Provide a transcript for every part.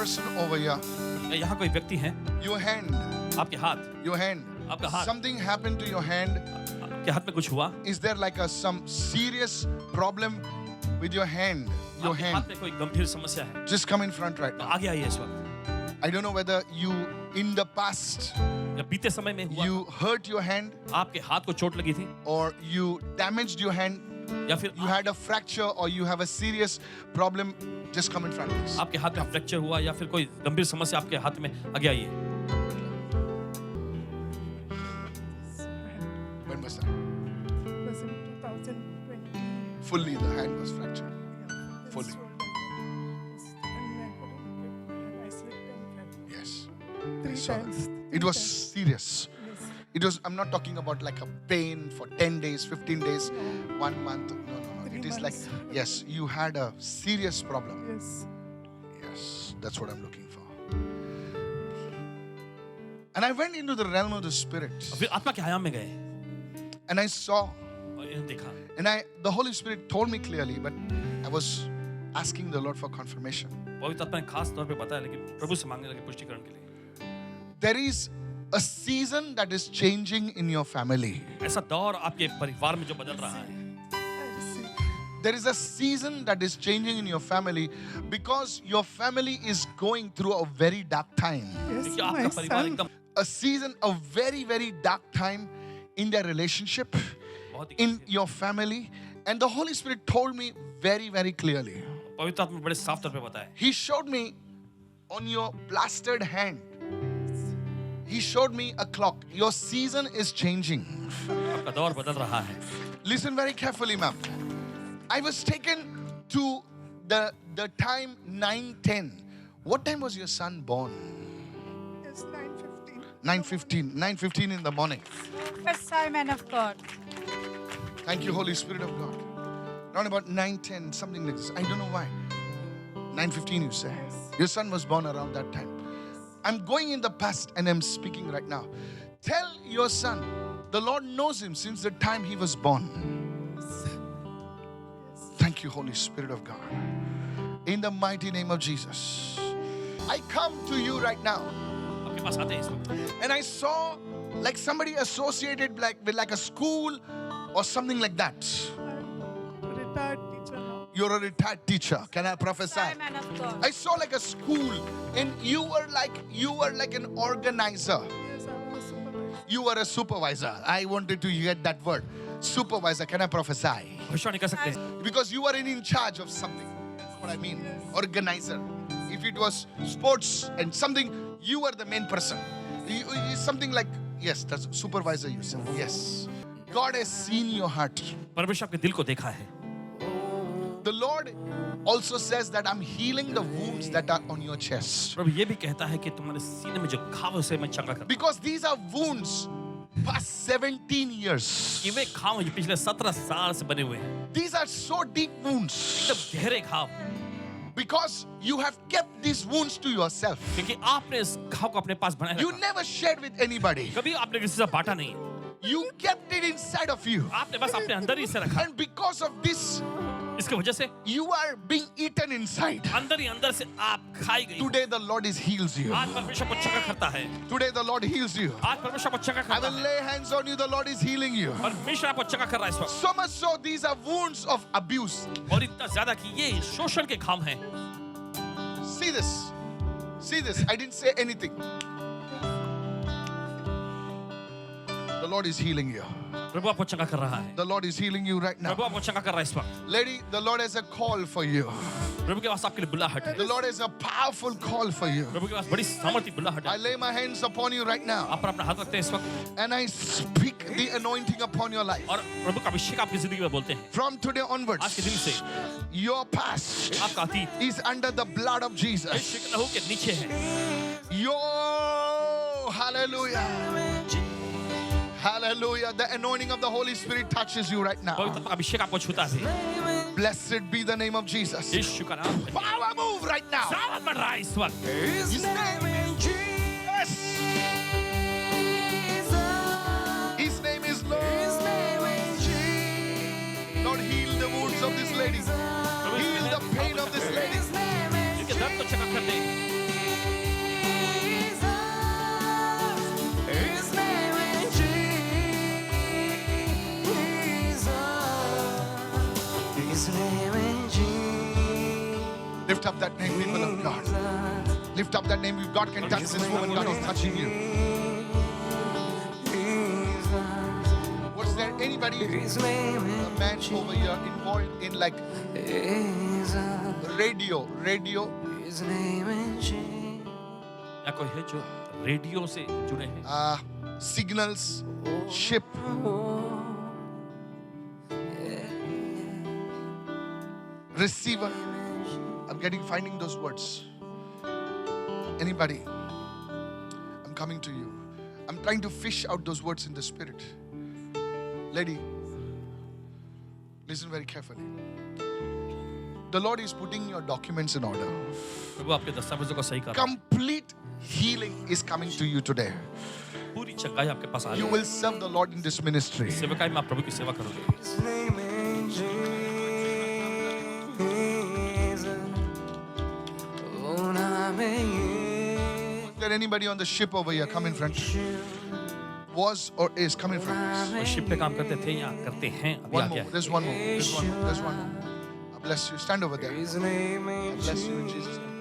person over here, यहाँ कोई व्यक्ति है, your hand, आपके हाथ, your hand, आपका हाथ, something happened to your hand. आपके हाथ में कुछ हुआ, Is there like some serious problem with your hand? Your आपके hand. हाथ में कोई गंभीर समस्या है, Just come in front right तो now. आगे आइए इस वक्त। I don't know whether you, in the past, या बीते समय में हुआ, you hurt your hand आपके हाथ को चोट लगी थी, or you damaged your hand, या फिर you had a fracture or you have a serious problem. Just come in front of us. आपके हाथ में फ्रैक्चर हुआ, या फिर कोई गंभीर समस्या आपके हाथ में, आगे आइए। When was that? was in 2020. Fully the hand was fractured. Yeah, Fully. And I couldn't get my hand. I slipped and fell. Yes. Three saw that. times. It was serious. Yes. It was, I'm not talking about like a pain for 10 days, 15 days, 1 month. No. 3 It is like, months. yes, you had a serious problem. Yes. Yes, that's what I'm looking for. And I went into the realm of the spirit फिर आत्मा के आयाम में गए and I saw, और इन्हें देखा, and the Holy Spirit told me clearly, but I was asking the Lord for confirmation. पवित्र आत्मा ने खास तौर पे बताया, लेकिन प्रभु से मांगने लगे पुष्टिकरण के लिए। There is a season that is changing in your family. ऐसा दौर आपके परिवार में जो बदल रहा है, I received. There is a season that is changing in your family because your family is going through a very dark time. Yes, क्योंकि आपका my परिवार son. एकदम A season, a very, very dark time in their relationship, बहुत ही in your family. And the Holy Spirit told me very, very clearly. पवित्र आत्मा ने बड़े साफ तौर पे बताया, He showed me on your plastered hand. He showed me a clock. Your season is changing. आपका दौर बदल रहा है। Listen very carefully, ma'am. I was taken to the time 9:10. What time was your son born? It's 9:15. 9:15. 9:15 in the morning. Prophesy, man of God. Thank you, Holy Spirit of God. Around about 9:10, something like this. I don't know why. 9:15, you say. Your son was born around that time. I'm going in the past and I'm speaking right now. Tell your son, the Lord knows him since the time he was born. Thank you, Holy Spirit of God. In the mighty name of Jesus, I come to you right now. आपके पास आते हैं इस वक्त, And I saw like somebody associated with like a school or something like that. I'm a retired teacher now. You're a retired teacher. Can I prophesy? Prophesy, man of God. I saw like a school and you were like an organizer. Yes, I was a supervisor. You were a supervisor. I wanted to get that word. Supervisor. Can I prophesy? भविष्यवाणी कर सकते हैं, Because you were in charge of something. That's what I mean. Organizer. If it was sports and something, you were the main person. Something like, yes, that's supervisor you said. Yes. God has seen your heart. परमेश्वर आपके दिल को देखा है। The Lord also says that I'm healing the wounds that are on your chest. प्रभु ये भी कहता है कि तुम्हारे सीने में जो घाव है, उसे मैं चंगा कर, Because these are wounds past 17 years. कि वे घाव जो पिछले 17 साल से बने हुए हैं, These are so deep wounds. एकदम गहरे घाव, Because you have kept these wounds to yourself. क्योंकि आपने इस घाव को अपने पास बनाए You रखा, never shared with anybody. कभी आपने किसी से बांटा नहीं, You kept it inside of you. आपने बस अपने अंदर ही से रखा। And because of this, इसके वजह से you are being eaten inside. अंदर ही अंदर से आप खाई गई। Today the Lord heals you. आज परमेश्वर को चंगा करता है, Today the Lord heals you. आज परमेश्वर को चंगा I करता will है, lay hands on you. The Lord is healing you. परमेश्वर आपको चंगा कर रहा है इस वक्त। So much so, these are wounds of abuse. और इतना ज्यादा कि ये शोषण के घाव हैं। See this. See this. I didn't say anything. The Lord is healing you. प्रभु आपको चंगा कर रहा है, The Lord is healing you right now. प्रभु आपको चंगा कर रहा है इस वक्त। Lady, the Lord has a call for you. प्रभु के पास आपके लिए बुलाहट है, The Lord has a powerful call for you. प्रभु के पास बड़ी सामर्थी बुलाहट I है। lay my hands upon you right now. आप पर अपना हाथ रखते हैं इस वक्त, And I speak the anointing upon your life. और प्रभु का अभिषेक आपकी जिंदगी में बोलते हैं। From today आज के onwards, दिन से your past आपका अतीत is under the blood of Jesus. यीशु के लहू के नीचे है। Your hallelujah. Hallelujah. The anointing of the Holy Spirit touches you right now. पवित्र का अभिषेक आपको छूता है। Blessed be the name of Jesus. यीशु का नाम है। Power move right now. सामर्थ बढ़ रहा है इस वक्त। His name is Jesus. His name is Lord. Lord, heal the wounds of this lady. Heal the pain of this lady. इनके दर्द को चंगा कर दे। Lift up that name, people of God. Lift up that name. If God can touch this woman, God is touching you. Was there anybody, a man over here, involved in like radio? या कोई है जो radio से जुड़े हैं? Signals, ship. Receiver. I'm finding those words. Anybody? I'm coming to you. I'm trying to fish out those words in the spirit. Lady, listen very carefully. The Lord is putting your documents in order. प्रभु आपके दस्तावेजों को सही कर रहा है। Complete healing is coming to you today. पूरी चंगाई आपके पास आ रही You है। will serve the Lord in this ministry. सेवकाई में आप प्रभु की सेवा करोगे। Is there anybody on the ship over here? Come in front. Was or is? Come in front. वो शिप पे काम करते थे या करते हैं? अभी One आ more. गया है। There's one more. There's one more. There's one more. I bless you. Stand over there. I bless you in Jesus' name.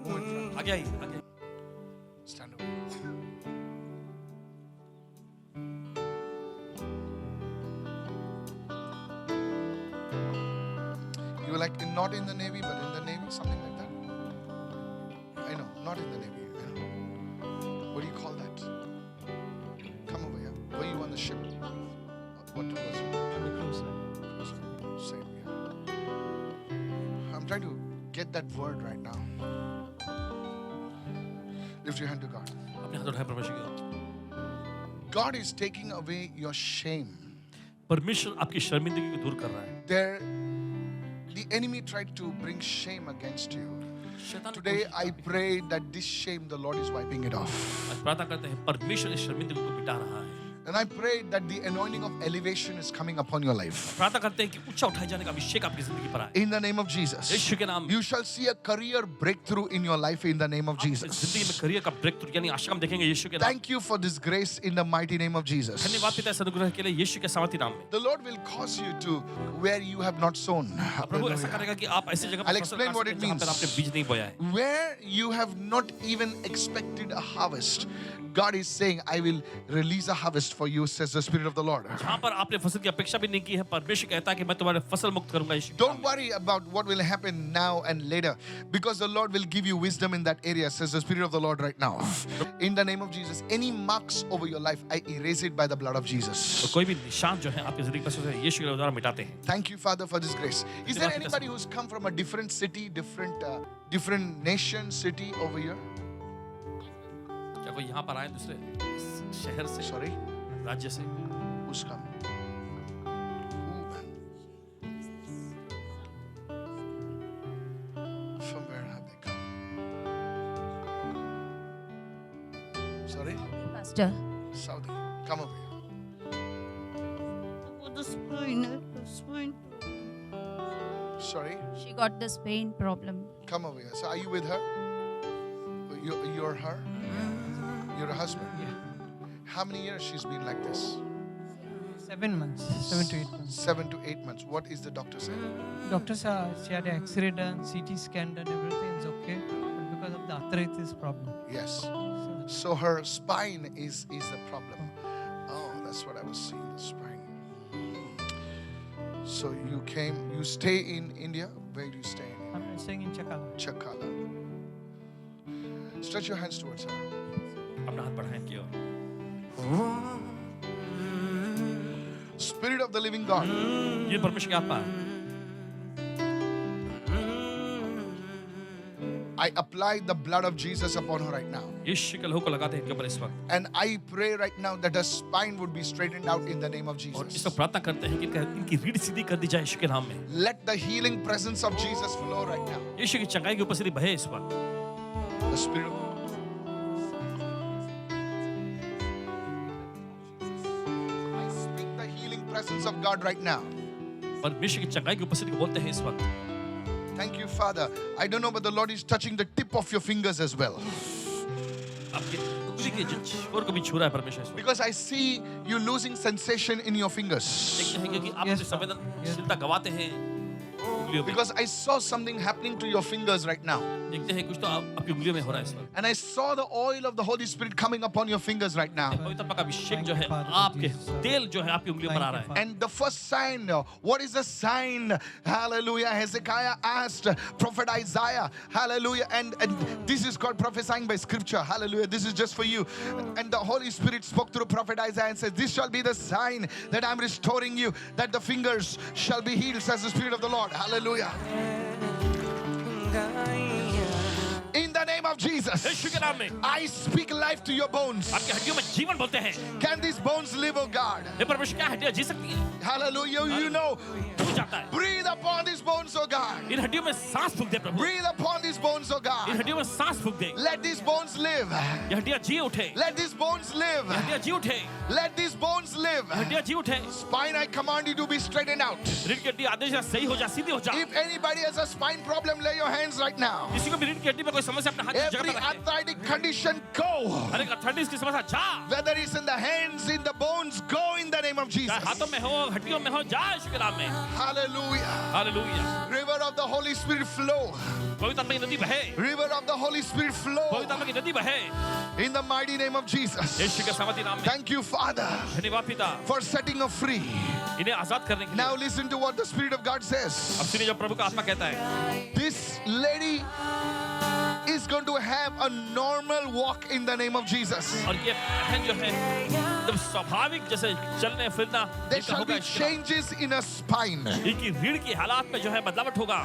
Move in front. आ गया ही, आ गया। Stand over there. You were like, not in the Navy, but in the Navy, something like that. I know, not in the Navy. I know. What do you call that? Come over here. Were you on the ship? What was it? Same, yeah. I'm trying to get that word right now. Lift your hand to God. अपने हाथ उठाए परमेश्वर की ओर। God is taking away your shame. परमेश्वर आपकी शर्मिंदगी को दूर कर रहा है। The enemy tried to bring shame against you. शैतान ने Today कोशिश I pray that this shame the Lord is wiping it off. आज प्रार्थना करते हैं परमेश्वर इस शर्मिंदगी को मिटा रहा है। And I pray that the anointing of elevation is coming upon your life. प्रार्थना करते हैं कि ऊंचा उठाए जाने का अभिषेक आपकी जिंदगी पर आए। In the name of Jesus. यीशु के नाम में। You shall see a career breakthrough in your life in the name of आप Jesus. जिंदगी में करियर का ब्रेक थ्रू यानी आशा हम देखेंगे यीशु के नाम। Thank you for this grace in the mighty name of Jesus. धन्यवाद पिता इस अनुग्रह के लिए यीशु के सामर्थी नाम में। The Lord will cause you to where you have not sown. प्रभु ऐसा करेगा कि आप ऐसी जगह I'll पर explain what it जहाँ means. पर आपने बीज नहीं बोया है। Where you have not even expected a harvest, God is saying, I will release a harvest for you, says the Spirit of the Lord. जहाँ पर आपने फसल की अपेक्षा भी नहीं की है, परमेश्वर कहता है कि मैं तुम्हारे फसल मुक्त करूंगा यीशु के नाम Don't में। worry about what will happen now and later, because the Lord will give you wisdom in that area, says the Spirit of the Lord right now. In the name of Jesus, any marks over your life, I erase it by the blood of तो Jesus. कोई भी निशान जो है आपकी जिंदगी पर से यीशु के द्वारा मिटाते हैं। Thank you, Father, for this grace. Is there anybody who's come from a different city, different nation, city over here? क्या कोई यहाँ पर आए दूसरे शहर से, Sorry, राज्य से? who's come? From where have they come? Sorry, Pastor. Saudi. Come over here. Oh, the spine. Sorry, She got this pain problem. come over here. So, are you with her? You're her. You're a husband. How many years she's been like this? 7 months, 7 to 8 months. 7 to 8 months. What is the doctor saying? Doctors she had an X-ray done, CT scan done, everything is okay. But because of the arthritis problem. Yes. So So her spine is the problem. Oh, that's what I was seeing, the spine. So you stay in India. Where do you stay? I'm staying in Chakala. Chakala. Stretch your hands towards her. अपना हाथ बढ़ाएं कि और Spirit of the living God. ये परमेश्वर की आत्मा है। I apply the blood of Jesus upon her right now. यीशु के लहू को लगाते हैं इनके ऊपर इस वक्त। And I pray right now that her spine would be straightened out in the name of और Jesus. इसको प्रार्थना करते हैं कि इनकी रीढ़ सीधी कर दी जाए यीशु के नाम में। Let the healing presence of Jesus flow right now. यीशु की चंगाई की उपस्थिति बहे इस वक्त। The Spirit of I speak the healing presence of God right now. परमेश्वर की चंगाई की उपस्थिति को बोलते हैं इस वक्त। Thank you, Father. I don't know, but the Lord is touching the tip of your fingers as well. आपके उंगली के जो छोर को भी छू रहा है परमेश्वर इस वक्त। Because I see you losing sensation in your fingers. देखते हैं क्योंकि आप Yes, अपनी Father. संवेदनशीलता गवाते हैं उंगलियों में। Because I saw something happening to your fingers right now. देखते हैं कुछ तो आपकी उंगलियों में हो रहा है इस वक्त। And I saw the oil of the Holy Spirit coming upon your fingers right now. पवित्र आत्मा का अभिषेक जो Thank है you, Father, आपके Jesus. तेल जो है आपकी उंगलियों पर आ Thank रहा you, है। Father. And the first sign, what is the sign? Hallelujah. Hezekiah asked Prophet Isaiah, hallelujah. And this is called prophesying by scripture. Hallelujah. This is just for you. And the Holy Spirit spoke through Prophet Isaiah and said, this shall be the sign that I'm restoring you, that the fingers shall be healed, says the Spirit of the Lord. Hallelujah. In the name of Jesus, यीशु के नाम में I speak life to your bones. आपकी हड्डियों में जीवन बोलते हैं। Can these bones live, oh God? हे परमेश्वर, क्या हड्डियां जी सकती हैं? Hallelujah. You know, छू जाता है। breathe upon these bones, oh God. इन हड्डियों में सांस फूंक दे प्रभु। Breathe upon these bones, oh in God. हड्डियों में सांस फूंक दे। Let these bones live. ये हड्डियां जी उठे। Let these bones live. ये हड्डियां जी उठे। Let these bones live. ये हड्डियां जी उठे। Spine, I command you to be straightened out. रीढ़ की हड्डी आदेश है, सही हो जा, सीधी हो जा। If anybody has a spine problem, lay your hands right now. किसी को भी रीढ़ की हड्डी में कोई समस्या अपने हाथ की जगह Every पर रखे। arthritic condition, go. हर एक अर्थराइटिस की समस्या जा। Whether it's in the hands, in the bones, go in the name of Jesus. चाहे हाथों में हो, हड्डियों में हो, जा यीशु के नाम में। Hallelujah. Hallelujah. River of the Holy Spirit flow. पवित्र आत्मा की नदी बहे। River of the Holy Spirit flow. पवित्र आत्मा की नदी बहे। In the mighty name of Jesus. यीशु के सामर्थी नाम में। Thank you, Father, धन्यवाद पिता, for setting us free. इन्हें आजाद करने के लिए। Now listen to what the Spirit of God अब says. सुनिए जो प्रभु का आत्मा कहता है। This lady is going to have a normal walk in the name of Jesus. और ये बहन जो है एकदम स्वाभाविक जैसे चलने फिरना There इनका shall होगा be इसके changes in her spine. बाद। इनकी रीढ़ की हालात में जो है बदलावट होगा।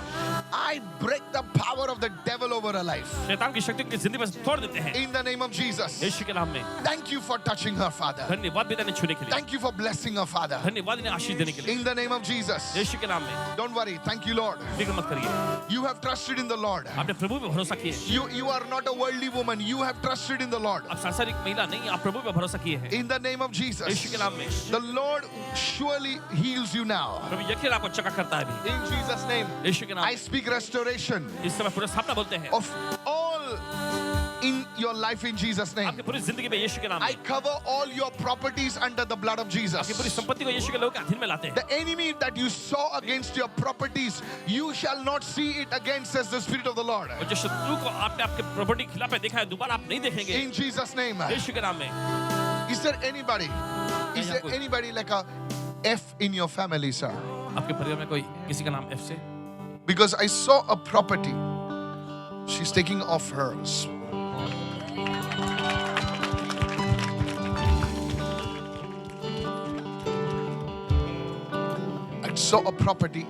I break the power of the devil over her life. शैतान की शक्ति की जिंदगी में से तोड़ देते हैं। In the name of Jesus. यीशु के नाम में। Thank you for touching her, Father. धन्यवाद पिता ने छूने के लिए। Thank you for blessing her, Father. धन्यवाद इन्हें आशीष देने के लिए। In the name of Jesus. यीशु के नाम में। Don't worry. Thank you, Lord. फिक्र मत करिए। You have trusted in the Lord. आपने प्रभु पे भरोसा किए। You are not a worldly woman. You have trusted in the Lord. आप सांसारिक महिला नहीं, आप प्रभु पे भरोसा किए हैं। In the name of Jesus. यीशु के नाम में। The Lord surely heals you now. प्रभु यकीन आपको चका करता है अभी। In Jesus' name. यीशु के नाम I में। speak restoration इस समय पूरा स्थापना बोलते हैं। of all in your life in Jesus' name. आपकी पूरी जिंदगी में यीशु के नाम I में। cover all your properties under the blood of आपकी पूरी Jesus. संपत्ति को यीशु के लोगों के अधीन में लाते हैं। The enemy that you saw against your properties, you shall not see it again, says the Spirit of the Lord. और जो शत्रु को आपने आपके प्रॉपर्टी के खिलाफ देखा है, दोबारा आप नहीं देखेंगे। In Jesus' name. यीशु के नाम में। Is there anybody? Is there anybody like a F in your family, sir? आपके परिवार में कोई किसी का नाम एफ से? Because I saw a property. She's taking off hers. I saw a property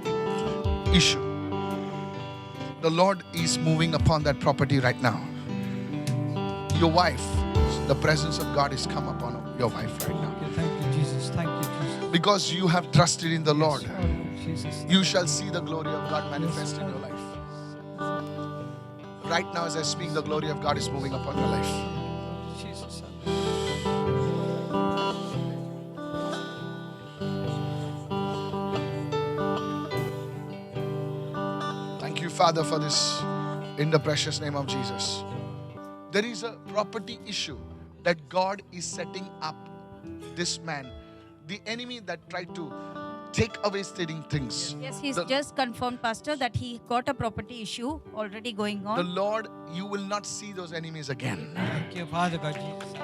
issue. The Lord is moving upon that property right now. Your wife, the presence of God is come upon your wife right now. Okay, thank you, Jesus. Thank you, Jesus. Because you have trusted in the Lord, Oh, Jesus. you shall see the glory of God manifest in your life. Right now, as I speak, the glory of God is moving upon your life. Jesus. Thank you, Father, for this in the precious name of Jesus. There is a property issue that God is setting up this man. The enemy that tried to take away stealing things. Yes, he's The- just confirmed, Pastor, that he got a property issue already going The on. Lord, you will not see those enemies again. Thank you, Father God, Jesus.